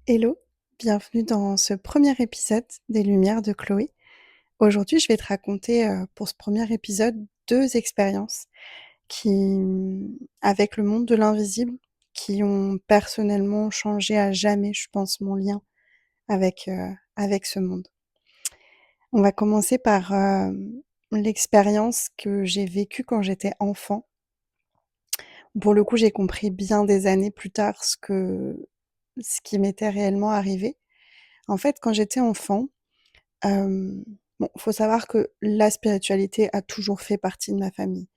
Hello, bienvenue dans ce premier épisode des Lumières de Chloé. Aujourd'hui, je vais te raconter, pour ce premier épisode, 2 expériences qui, avec le monde de l'invisible, qui ont personnellement changé à jamais, je pense, mon lien avec ce monde. On va commencer par, l'expérience que j'ai vécue quand j'étais enfant. Pour le coup, j'ai compris bien des années plus tard ce qui m'était réellement arrivé. En fait, quand j'étais enfant, bon, faut savoir que la spiritualité a toujours fait partie de ma famille.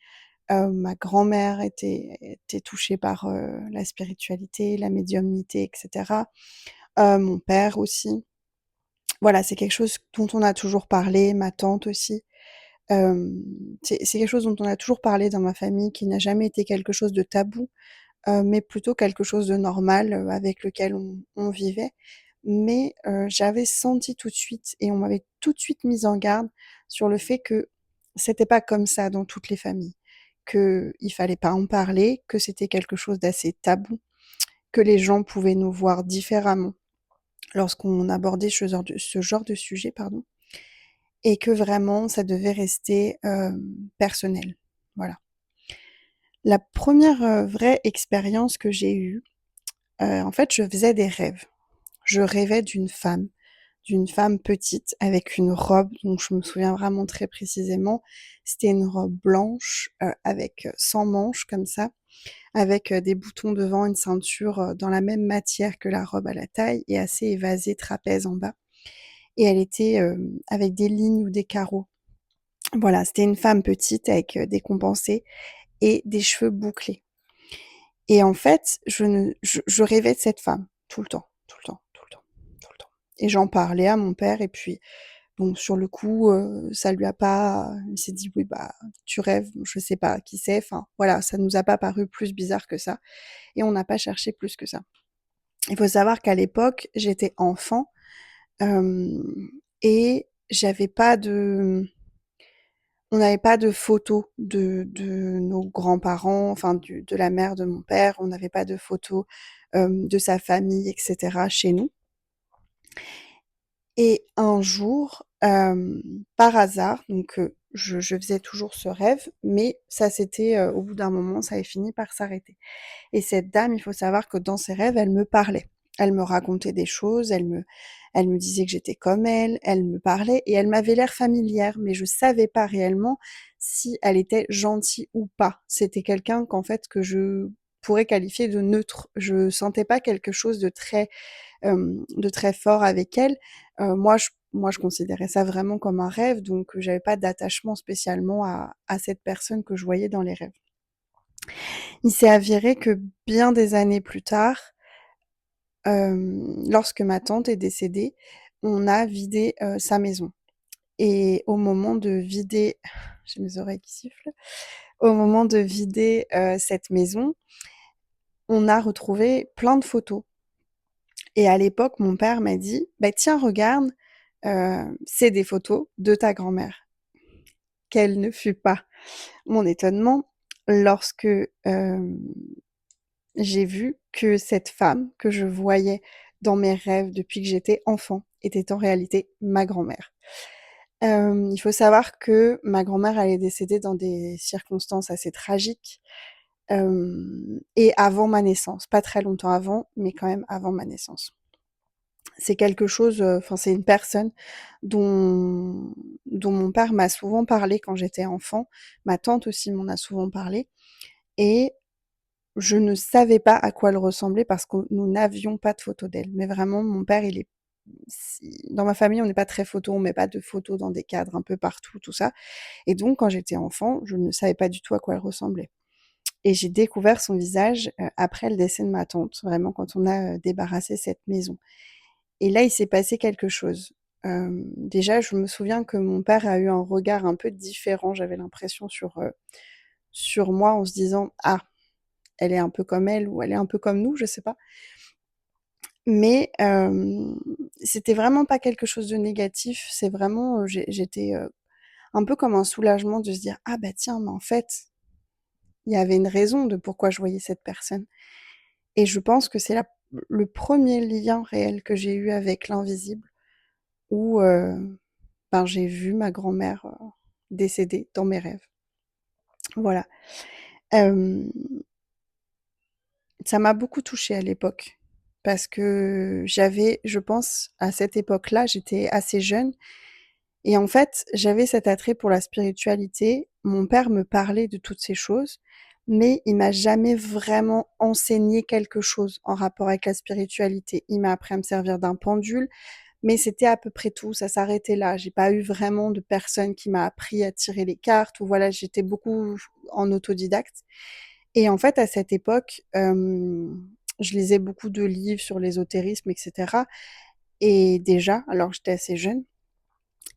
Ma grand-mère était touchée par, la spiritualité, la médiumnité et cetera. Mon père aussi. Voilà, c'est quelque chose dont on a toujours parlé, ma tante aussi. Hem, c'est quelque chose dont on a toujours parlé dans ma famille, qui n'a jamais été quelque chose de tabou, mais plutôt quelque chose de normal, avec lequel on vivait. Mais, j'avais senti tout de suite et on m'avait tout de suite mise en garde sur le fait que c'était pas comme ça dans toutes les familles, qu'il fallait pas en parler, que c'était quelque chose d'assez tabou, que les gens pouvaient nous voir différemment lorsqu'on abordait ce genre de sujet, pardon, et que vraiment ça devait rester, personnel. Voilà. La première re vraie expérience que j'ai eue, en fait, je faisais des rêves. Je rêvais d'une femme petite avec une robe dont je me souviens vraiment très précisément. C'était une robe blanche, avec, sans manches comme ça, avec, des boutons devant, une ceinture, dans la même matière que la robe à la taille et assez évasée, trapèze en bas, et elle était, avec des lignes ou des carreaux. Voilà, c'était une femme petite avec, des compensés et des cheveux bouclés. Et en fait, je rêvais de cette femme tout le temps, tout le temps, tout le temps, tout le temps, et j'en parlais à mon père et puis bon, sur le coup, ça lui a pas il s'est dit: «Oui, bah, tu rêves, je sais pas qui c'est», enfin voilà, ça nous a pas paru plus bizarre que ça et on n'a pas cherché plus que ça. Il faut savoir qu'à l'époque, j'étais enfant, hem et j'avais pas de on n'avait pas de photos de nos grands-parents, enfin de la mère de mon père, on n'avait pas de photos, de sa famille et cetera chez nous. Et un jour, par hasard, donc je faisais toujours ce rêve, mais ça s'était, au bout d'un moment, ça avait fini par s'arrêter. Et cette dame, il faut savoir que dans ses rêves, elle me parlait. Elle me racontait des choses, elle me disait que j'étais comme elle me parlait et elle m'avait l'air familière, mais je savais pas réellement si elle était gentille ou pas. C'était quelqu'un qu'en fait, que je pourrais qualifier de neutre. Je sentais pas quelque chose de très fort avec elle. Moi je considérais ça vraiment comme un rêve, donc j'avais pas d'attachement spécialement à cette personne que je voyais dans les rêves. Il s'est avéré que bien des années plus tard, lorsque ma tante est décédée, on a vidé, sa maison et au moment de vider j'ai mes oreilles qui sifflent. Au moment de vider, cette maison, on a retrouvé plein de photos et à l'époque, mon père m'a dit: «Bah, tiens, regarde, c'est des photos de ta grand-mère». Quel ne fut pas mon étonnement lorsque, j'ai vu que cette femme que je voyais dans mes rêves depuis que j'étais enfant était en réalité ma grand-mère. Il faut savoir que ma grand-mère, elle est décédée dans des circonstances assez tragiques, et avant ma naissance. Pas très longtemps avant, mais quand même avant ma naissance. C'est quelque chose, enfin, c'est une personne dont mon père m'a souvent parlé quand j'étais enfant. Ma tante aussi m'en a souvent parlé et je ne savais pas à quoi elle ressemblait parce que nous n'avions pas de photos d'elle. Mais vraiment, mon père, il est si dans ma famille, on n'est pas très photo, on met pas de photos dans des cadres un peu partout, tout ça. Et donc quand j'étais enfant, je ne savais pas du tout à quoi elle ressemblait. Et j'ai découvert son visage, après le décès de ma tante, vraiment quand on a, débarrassé cette maison. Et là, il s'est passé quelque chose. Déjà, je me souviens que mon père a eu un regard un peu différent, j'avais l'impression sur moi en se disant: «Ah, elle est un peu comme elle ou elle est un peu comme nous», je sais pas. Mais c'était vraiment pas quelque chose de négatif, c'est vraiment, j'étais, un peu comme un soulagement de se dire: «Ah bah tiens, mais en fait, il y avait une raison de pourquoi je voyais cette personne» et je pense que c'est la le premier lien réel que j'ai eu avec l'invisible où, ben, j'ai vu ma grand-mère, décédée dans mes rêves. Voilà. Hem, Ça m'a beaucoup touchée à l'époque parce que j'avais je pense à cette époque-là, j'étais assez jeune et en fait, j'avais cet attrait pour la spiritualité. Mon père me parlait de toutes ces choses, mais il m'a jamais vraiment enseigné quelque chose en rapport avec la spiritualité. Il m'a appris à me servir d'un pendule, mais c'était à peu près tout, ça s'arrêtait là. J'ai pas eu vraiment de personne qui m'a appris à tirer les cartes ou voilà, j'étais beaucoup en autodidacte et en fait, à cette époque, je lisais beaucoup de livres sur l'ésotérisme et cetera et déjà, alors j'étais assez jeune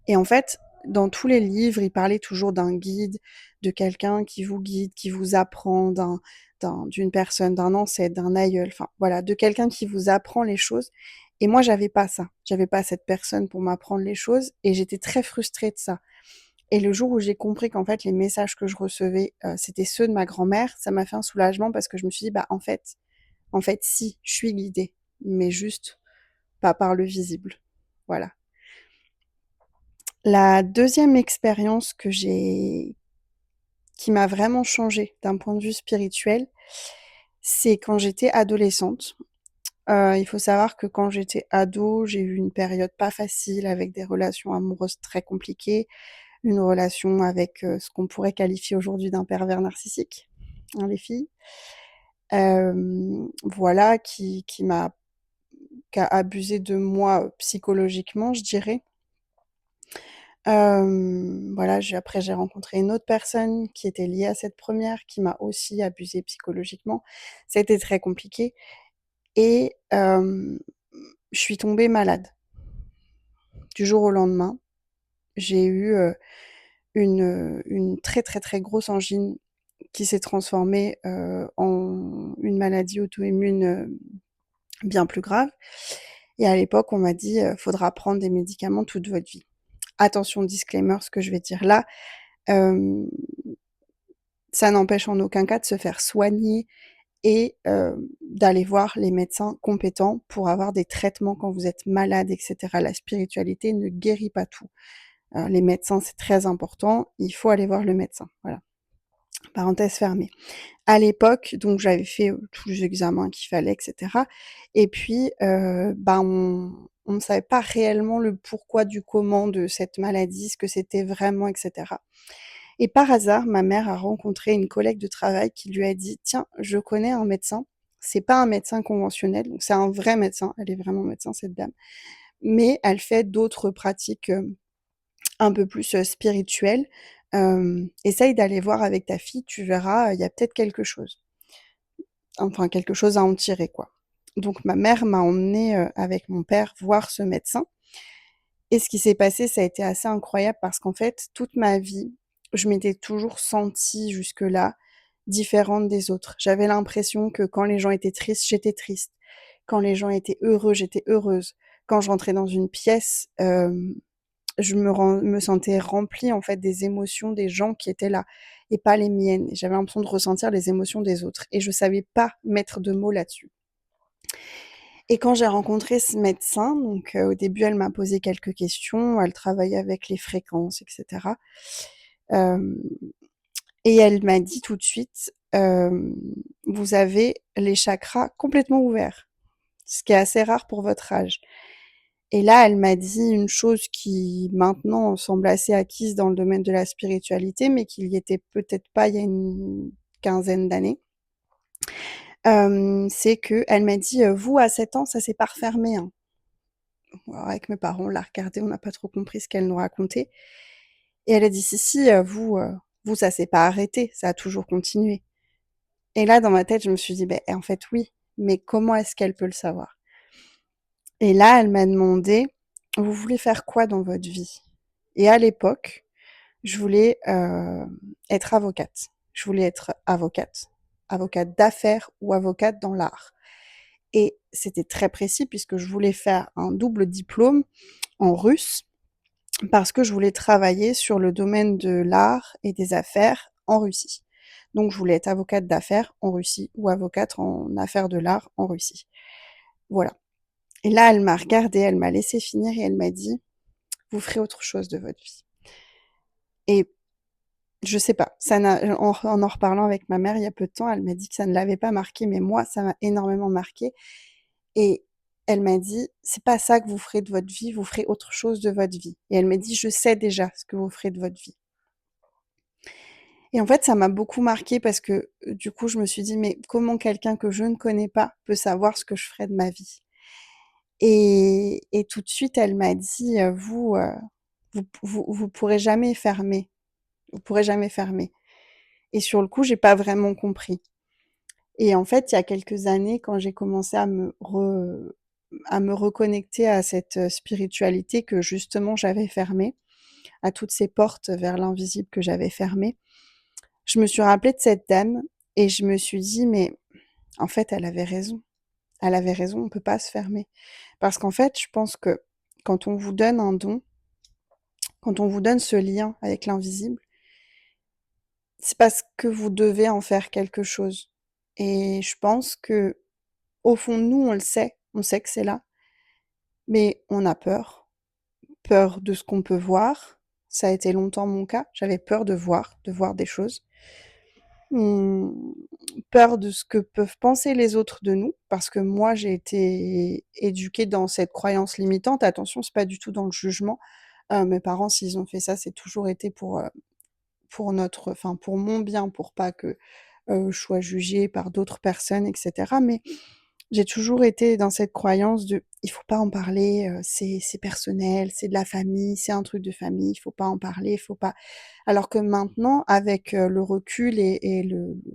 et en fait, dans tous les livres, il parlait toujours d'un guide, de quelqu'un qui vous guide, qui vous apprend, d'une personne, d'un ancêtre, d'un aïeul, enfin voilà, de quelqu'un qui vous apprend les choses. Et moi, j'avais pas ça. J'avais pas cette personne pour m'apprendre les choses et j'étais très frustrée de ça. Et le jour où j'ai compris qu'en fait, les messages que je recevais, c'était ceux de ma grand-mère, ça m'a fait un soulagement parce que je me suis dit: «Bah, en fait, si, je suis guidée, mais juste pas par le visible». Voilà. La deuxième expérience qui m'a vraiment changée d'un point de vue spirituel, c'est quand j'étais adolescente. Il faut savoir que quand j'étais ado, j'ai eu une période pas facile avec des relations amoureuses très compliquées, une relation avec, ce qu'on pourrait qualifier aujourd'hui d'un pervers narcissique, hein, les filles. Voilà, qui a abusé de moi, psychologiquement, je dirais. Voilà, j'ai rencontré une autre personne qui était liée à cette première, qui m'a aussi abusée psychologiquement. Ça a été très compliqué et je suis tombée malade. Du jour au lendemain, j'ai eu, une très, très, très grosse angine qui s'est transformée, en une maladie auto-immune, bien plus grave et à l'époque, on m'a dit: «Faudra prendre des médicaments toute votre vie». Attention disclaimer, ce que je vais dire là, hem ça n'empêche en aucun cas de se faire soigner et d'aller voir les médecins compétents pour avoir des traitements quand vous êtes malade et cetera. La spiritualité ne guérit pas tout. Les médecins, c'est très important, il faut aller voir le médecin. Voilà, parenthèse fermée. À l'époque, donc j'avais fait, tous les examens qu'il fallait et cetera et puis, ben, on ne savait pas réellement le pourquoi du comment de cette maladie, ce que c'était vraiment et cetera. Et par hasard, ma mère a rencontré une collègue de travail qui lui a dit: «Tiens, je connais un médecin». C'est pas un médecin conventionnel, donc c'est un vrai médecin, elle est vraiment médecin cette dame, mais elle fait d'autres pratiques, un peu plus, spirituelles. Essaye d'aller voir avec ta fille, tu verras, il y a peut-être quelque chose. Enfin quelque chose à en tirer, quoi. Donc ma mère m'a emmenée, avec mon père voir ce médecin et ce qui s'est passé, ça a été assez incroyable parce qu'en fait, toute ma vie, je m'étais toujours sentie jusque-là différente des autres. J'avais l'impression que quand les gens étaient tristes, j'étais triste. Quand les gens étaient heureux, j'étais heureuse. Quand je rentrais dans une pièce, je me sentais remplie, en fait, des émotions des gens qui étaient là et pas les miennes. J'avais l'impression de ressentir les émotions des autres et je savais pas mettre de mots là-dessus. Et quand j'ai rencontré ce médecin, donc au début, elle m'a posé quelques questions, elle travaillait avec les fréquences et cetera. Hem Et elle m'a dit tout de suite, «Vous avez les chakras complètement ouverts, ce qui est assez rare pour votre âge». Et là, elle m'a dit une chose qui maintenant semble assez acquise dans le domaine de la spiritualité, mais qui y était peut-être pas il y a une quinzaine d'années. C'est qu'elle m'a dit: «Vous à 7 ans, ça s'est pas refermé, hein». Alors avec mes parents, on l'a regardée, on n'a pas trop compris ce qu'elle nous racontait et elle a dit: «Si, si, vous ça s'est pas arrêté, ça a toujours continué». Et là, dans ma tête, je me suis dit: «Beh, en fait, oui, mais comment est-ce qu'elle peut le savoir?» Et là, elle m'a demandé: «Vous voulez faire quoi dans votre vie?» Et à l'époque, je voulais, être avocate. Je voulais être avocate, avocate d'affaires ou avocate dans l'art et c'était très précis puisque je voulais faire un double diplôme en russe parce que je voulais travailler sur le domaine de l'art et des affaires en Russie. Donc je voulais être avocate d'affaires en Russie ou avocate en affaires de l'art en Russie. Voilà. Et là, elle m'a regardée, elle m'a laissé finir et elle m'a dit: «Vous ferez autre chose de votre vie». Et je sais pas, ça n'a en reparlant avec ma mère il y a peu de temps, elle m'a dit que ça ne l'avait pas marquée, mais moi, ça m'a énormément marquée et elle m'a dit: «C'est pas ça que vous ferez de votre vie, vous ferez autre chose de votre vie» et elle m'a dit: «Je sais déjà ce que vous ferez de votre vie». Et en fait, ça m'a beaucoup marquée parce que, du coup, je me suis dit: «Mais comment quelqu'un que je ne connais pas peut savoir ce que je ferai de ma vie?» Et tout de suite, elle m'a dit: «Vous, vous pourrez jamais fermer, vous pourrez jamais fermer» et sur le coup, j'ai pas vraiment compris et en fait, il y a quelques années, quand j'ai commencé à me reconnecter à cette, spiritualité que justement j'avais fermée, à toutes ces portes vers l'invisible que j'avais fermées, je me suis rappelée de cette dame et je me suis dit: «Mais en fait, elle avait raison. Elle avait raison, on peut pas se fermer». Parce qu'en fait, je pense que quand on vous donne un don, quand on vous donne ce lien avec l'invisible, c'est parce que vous devez en faire quelque chose. Et je pense que au fond de nous, on sait que c'est là, mais on a peur. Peur de ce qu'on peut voir. Ça a été longtemps mon cas. J'avais peur de voir des choses. Mmh, peur de ce que peuvent penser les autres de nous, parce que moi, j'ai été éduquée dans cette croyance limitante. Attention, c'est pas du tout dans le jugement. Mes parents, s'ils ont fait ça, c'est toujours été pour notre enfin, pour mon bien, pour pas que, je sois jugée par d'autres personnes et cetera. Mais j'ai toujours été dans cette croyance de: «Il faut pas en parler, c'est personnel, c'est de la famille, c'est un truc de famille, il faut pas en parler, il faut pas». Alors que maintenant, avec, le recul et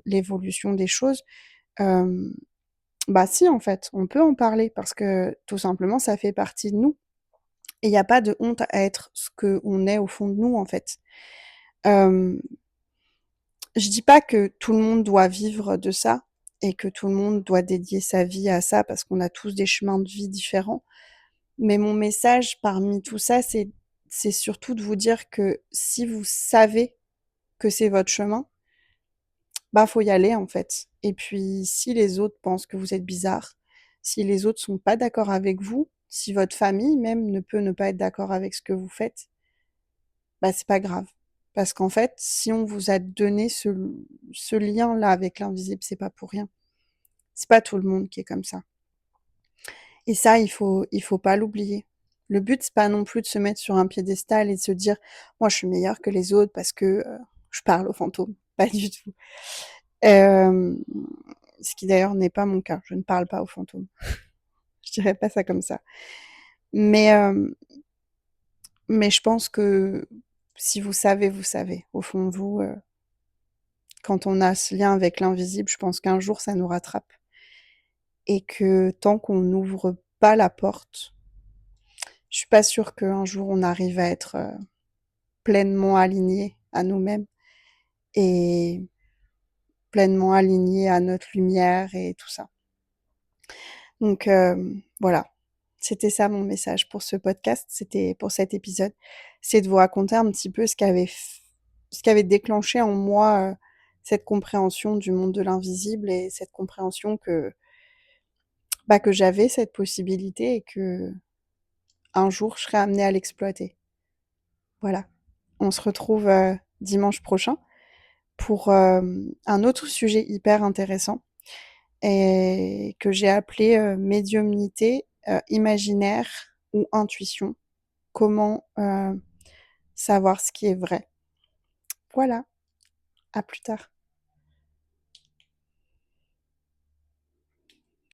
l'évolution des choses, hem, bah, si, en fait, on peut en parler parce que, tout simplement, ça fait partie de nous et il y a pas de honte à être ce qu'on est au fond de nous, en fait. Hem, je dis pas que tout le monde doit vivre de ça et que tout le monde doit dédier sa vie à ça parce qu'on a tous des chemins de vie différents. Mais mon message parmi tout ça, c'est surtout de vous dire que si vous savez que c'est votre chemin, bah, faut y aller, en fait. Et puis, si les autres pensent que vous êtes bizarre, si les autres sont pas d'accord avec vous, si votre famille même ne peut ne pas être d'accord avec ce que vous faites, bah, c'est pas grave. Parce qu'en fait, si on vous a donné ce lien-là avec l'invisible, c'est pas pour rien. C'est pas tout le monde qui est comme ça. Et ça, il faut pas l'oublier. Le but, c'est pas non plus de se mettre sur un piédestal et de se dire: «Moi, je suis meilleure que les autres parce que, je parle aux fantômes». Pas du tout. Hem, ce qui d'ailleurs n'est pas mon cas. Je ne parle pas aux fantômes. Je dirais pas ça comme ça. Mais, mais je pense que si vous savez, vous savez. Au fond de vous, quand on a ce lien avec l'invisible, je pense qu'un jour ça nous rattrape et que tant qu'on n'ouvre pas la porte, je suis pas sûre qu'un jour on arrive à être, pleinement aligné à nous-mêmes et pleinement aligné à notre lumière et tout ça. Donc voilà, c'était ça mon message pour ce podcast, c'était pour cet épisode. C'est de vous raconter un petit peu ce qui avait déclenché en moi, cette compréhension du monde de l'invisible et cette compréhension que, bah, que j'avais cette possibilité et qu'un jour je serais amenée à l'exploiter. Voilà. On se retrouve, dimanche prochain pour, un autre sujet hyper intéressant et que j'ai appelé, médiumnité, imaginaire ou intuition. Comment, savoir ce qui est vrai. Voilà, à plus tard.